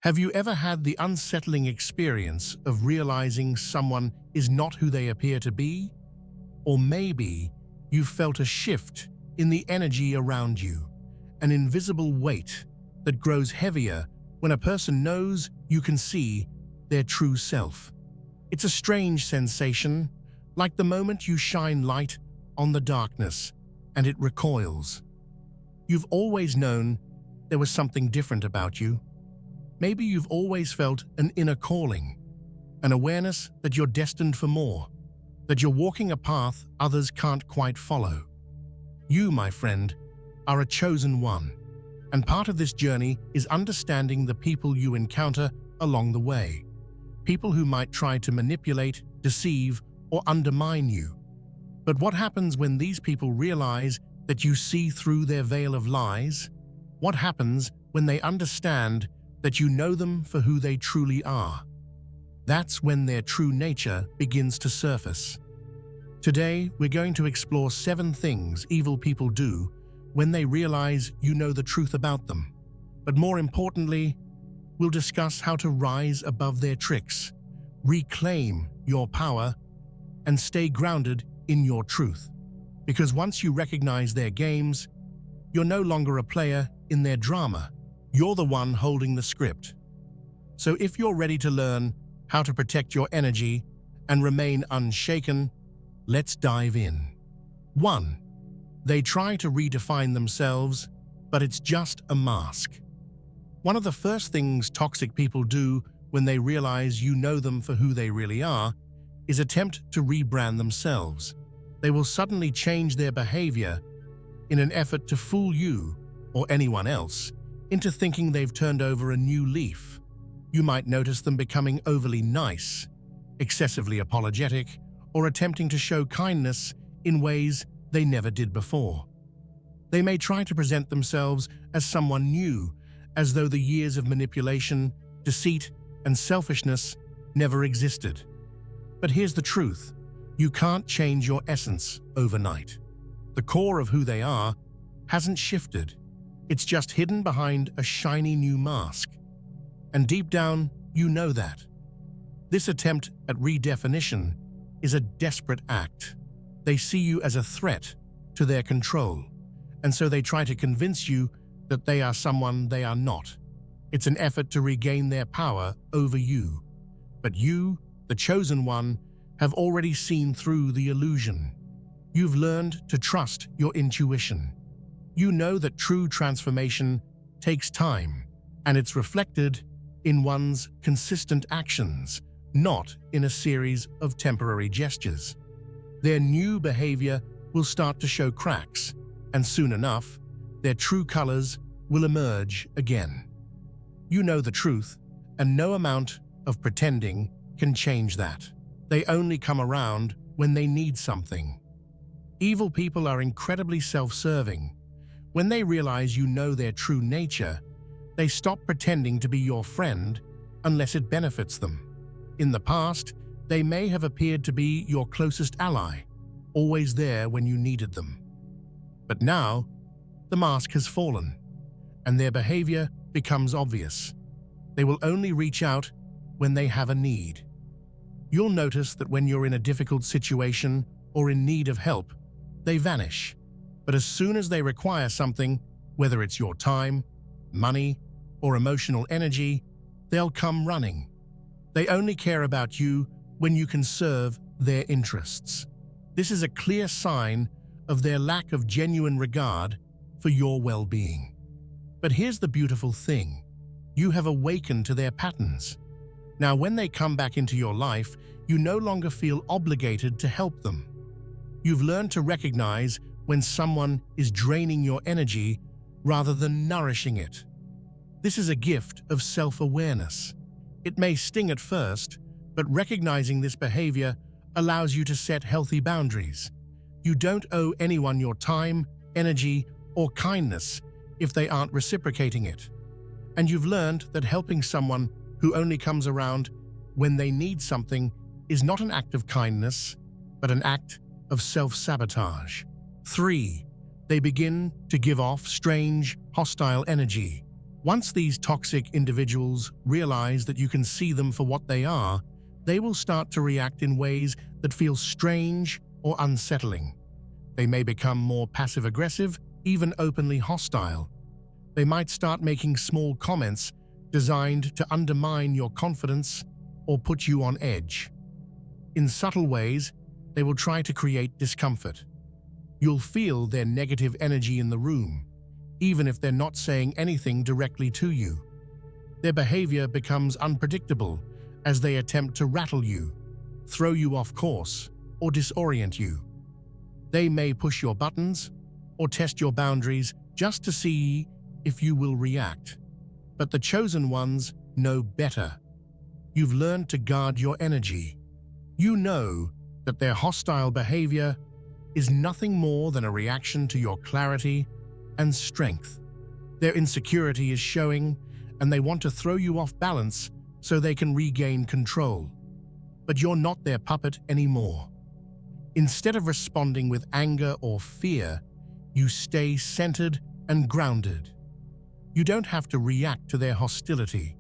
Have you ever had the unsettling experience of realizing someone is not who they appear to be? Or maybe you felt a shift in the energy around you, an invisible weight that grows heavier when a person knows you can see their true self. It's a strange sensation, like the moment you shine light on the darkness and it recoils. You've always known there was something different about you. Maybe you've always felt an inner calling, an awareness that you're destined for more, that you're walking a path others can't quite follow. You, my friend, are a chosen one, and part of this journey is understanding the people you encounter along the way. People who might try to manipulate, deceive, or undermine you. But what happens when these people realize that you see through their veil of lies? What happens when they understand that you know them for who they truly are? That's when their true nature begins to surface. Today, we're going to explore 7 things evil people do when they realize you know the truth about them. But more importantly, we'll discuss how to rise above their tricks, reclaim your power, and stay grounded in your truth. Because once you recognize their games, you're no longer a player in their drama. You're the one holding the script. So if you're ready to learn how to protect your energy and remain unshaken, let's dive in. 1. They try to redefine themselves, but it's just a mask. One of the first things toxic people do when they realize you know them for who they really are is attempt to rebrand themselves. They will suddenly change their behavior in an effort to fool you or anyone else into thinking they've turned over a new leaf. You might notice them becoming overly nice, excessively apologetic, or attempting to show kindness in ways they never did before. They may try to present themselves as someone new, as though the years of manipulation, deceit, and selfishness never existed. But here's the truth: you can't change your essence overnight. The core of who they are hasn't shifted. It's just hidden behind a shiny new mask. And deep down, you know that. This attempt at redefinition is a desperate act. They see you as a threat to their control, and so they try to convince you that they are someone they are not. It's an effort to regain their power over you. But you, the chosen one, have already seen through the illusion. You've learned to trust your intuition. You know that true transformation takes time, and it's reflected in one's consistent actions, not in a series of temporary gestures. Their new behavior will start to show cracks, and soon enough, their true colors will emerge again. You know the truth, and no amount of pretending can change that. They only come around when they need something. Evil people are incredibly self-serving. When they realize you know their true nature, they stop pretending to be your friend unless it benefits them. In the past, they may have appeared to be your closest ally, always there when you needed them. But now, the mask has fallen, and their behavior becomes obvious. They will only reach out when they have a need. You'll notice that when you're in a difficult situation or in need of help, they vanish. But as soon as they require something, whether it's your time, money, or emotional energy, they'll come running. They only care about you when you can serve their interests. This is a clear sign of their lack of genuine regard for your well-being. But here's the beautiful thing: you have awakened to their patterns. Now, when they come back into your life, you no longer feel obligated to help them. You've learned to recognize when someone is draining your energy rather than nourishing it. This is a gift of self-awareness. It may sting at first, but recognizing this behavior allows you to set healthy boundaries. You don't owe anyone your time, energy, or kindness if they aren't reciprocating it. And you've learned that helping someone who only comes around when they need something is not an act of kindness, but an act of self-sabotage. 3. They begin to give off strange, hostile energy. Once these toxic individuals realize that you can see them for what they are, they will start to react in ways that feel strange or unsettling. They may become more passive-aggressive, even openly hostile. They might start making small comments designed to undermine your confidence or put you on edge. In subtle ways, they will try to create discomfort. You'll feel their negative energy in the room, even if they're not saying anything directly to you. Their behavior becomes unpredictable as they attempt to rattle you, throw you off course, or disorient you. They may push your buttons or test your boundaries just to see if you will react. But the chosen ones know better. You've learned to guard your energy. You know that their hostile behavior is nothing more than a reaction to your clarity and strength. Their insecurity is showing, and they want to throw you off balance so they can regain control. But you're not their puppet anymore. Instead of responding with anger or fear, you stay centered and grounded. You don't have to react to their hostility.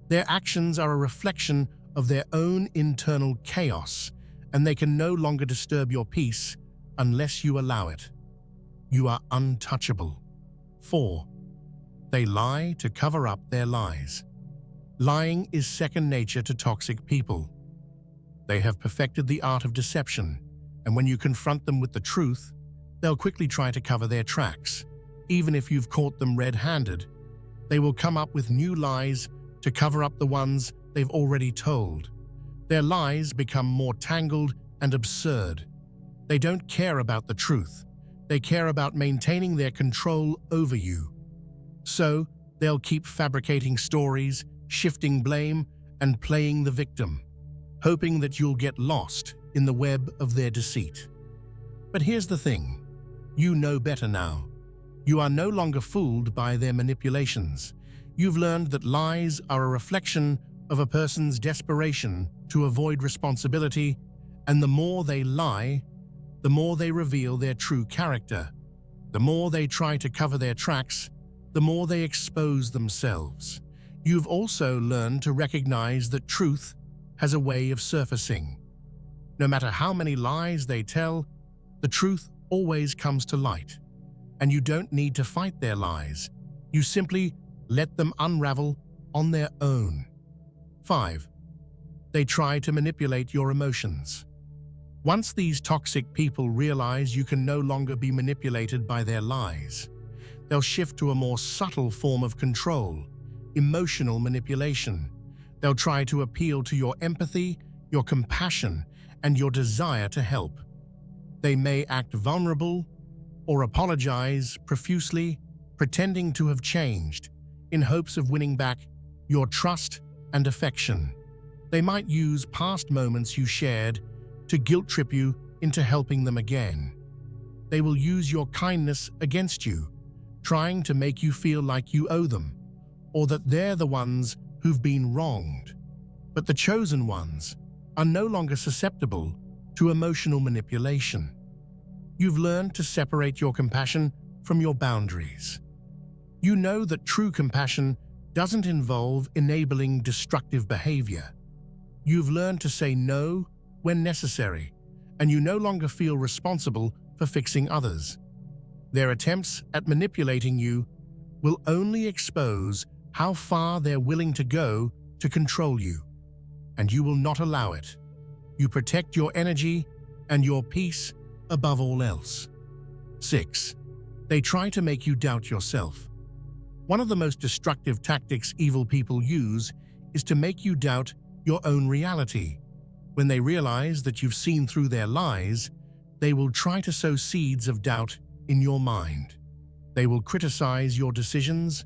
Their actions are a reflection of their own internal chaos, and they can no longer disturb your peace unless you allow it. You are untouchable. 4. They lie to cover up their lies. Lying is second nature to toxic people. They have perfected the art of deception, and when you confront them with the truth, they'll quickly try to cover their tracks. Even if you've caught them red-handed, they will come up with new lies to cover up the ones they've already told. Their lies become more tangled and absurd. They don't care about the truth. They care about maintaining their control over you. So, they'll keep fabricating stories, shifting blame, and playing the victim, hoping that you'll get lost in the web of their deceit. But here's the thing. You know better now. You are no longer fooled by their manipulations. You've learned that lies are a reflection of a person's desperation to avoid responsibility, and the more they lie, the more they reveal their true character. The more they try to cover their tracks, the more they expose themselves. You've also learned to recognize that truth has a way of surfacing. No matter how many lies they tell, the truth always comes to light. And you don't need to fight their lies. You simply let them unravel on their own. 5. They try to manipulate your emotions. Once these toxic people realize you can no longer be manipulated by their lies, they'll shift to a more subtle form of control, emotional manipulation. They'll try to appeal to your empathy, your compassion, and your desire to help. They may act vulnerable or apologize profusely, pretending to have changed, in hopes of winning back your trust and affection. They might use past moments you shared to guilt-trip you into helping them again. They will use your kindness against you, trying to make you feel like you owe them, or that they're the ones who've been wronged. But the chosen ones are no longer susceptible to emotional manipulation. You've learned to separate your compassion from your boundaries. You know that true compassion doesn't involve enabling destructive behavior. You've learned to say no when necessary, and you no longer feel responsible for fixing others. Their attempts at manipulating you will only expose how far they're willing to go to control you, and you will not allow it. You protect your energy and your peace above all else. 6. They try to make you doubt yourself. One of the most destructive tactics evil people use is to make you doubt your own reality. When they realize that you've seen through their lies, they will try to sow seeds of doubt in your mind. They will criticize your decisions,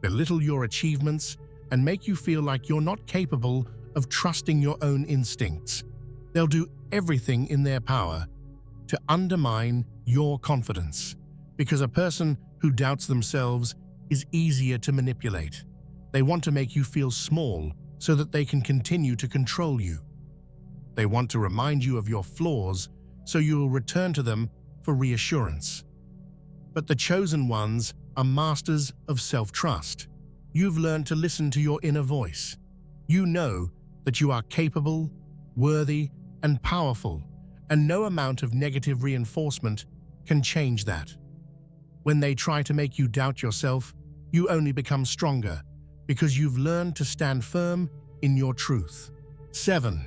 belittle your achievements, and make you feel like you're not capable of trusting your own instincts. They'll do everything in their power to undermine your confidence, because a person who doubts themselves is easier to manipulate. They want to make you feel small so that they can continue to control you. They want to remind you of your flaws so you will return to them for reassurance. But the chosen ones are masters of self-trust. You've learned to listen to your inner voice. You know that you are capable, worthy, and powerful, and no amount of negative reinforcement can change that. When they try to make you doubt yourself, you only become stronger because you've learned to stand firm in your truth. 7.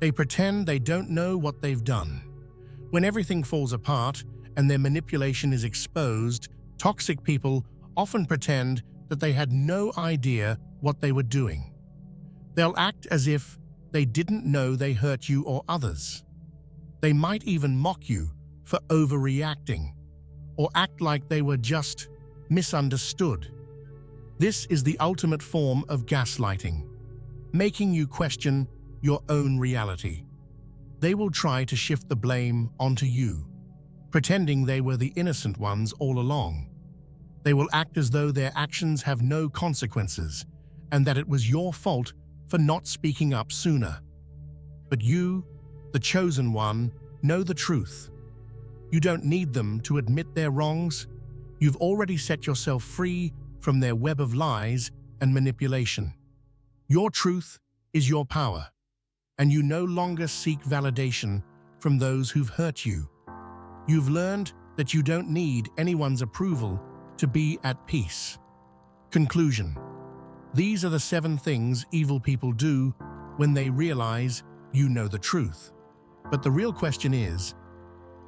They pretend they don't know what they've done. When everything falls apart and their manipulation is exposed, toxic people often pretend that they had no idea what they were doing. They'll act as if they didn't know they hurt you or others. They might even mock you for overreacting, or act like they were just misunderstood. This is the ultimate form of gaslighting, making you question your own reality. They will try to shift the blame onto you, pretending they were the innocent ones all along. They will act as though their actions have no consequences and that it was your fault for not speaking up sooner. But you, the chosen one, know the truth. You don't need them to admit their wrongs. You've already set yourself free from their web of lies and manipulation. Your truth is your power, and you no longer seek validation from those who've hurt you. You've learned that you don't need anyone's approval to be at peace. Conclusion. These are the 7 things evil people do when they realize you know the truth. But the real question is,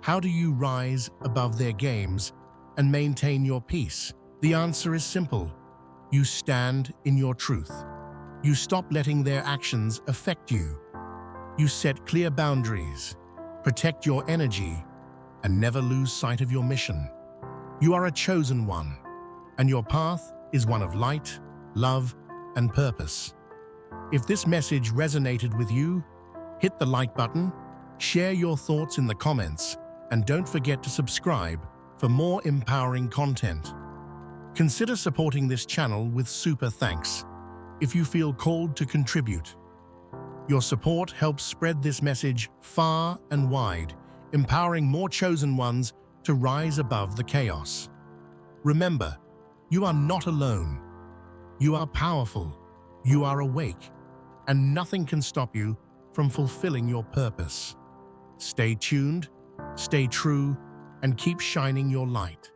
how do you rise above their games and maintain your peace? The answer is simple. You stand in your truth. You stop letting their actions affect you. You set clear boundaries, protect your energy, and never lose sight of your mission. You are a chosen one, and your path is one of light, love, and purpose. If this message resonated with you, hit the like button, share your thoughts in the comments, and don't forget to subscribe for more empowering content. Consider supporting this channel with super thanks if you feel called to contribute. Your support helps spread this message far and wide, empowering more chosen ones to rise above the chaos. Remember, you are not alone. You are powerful, you are awake, and nothing can stop you from fulfilling your purpose. Stay tuned, stay true, and keep shining your light.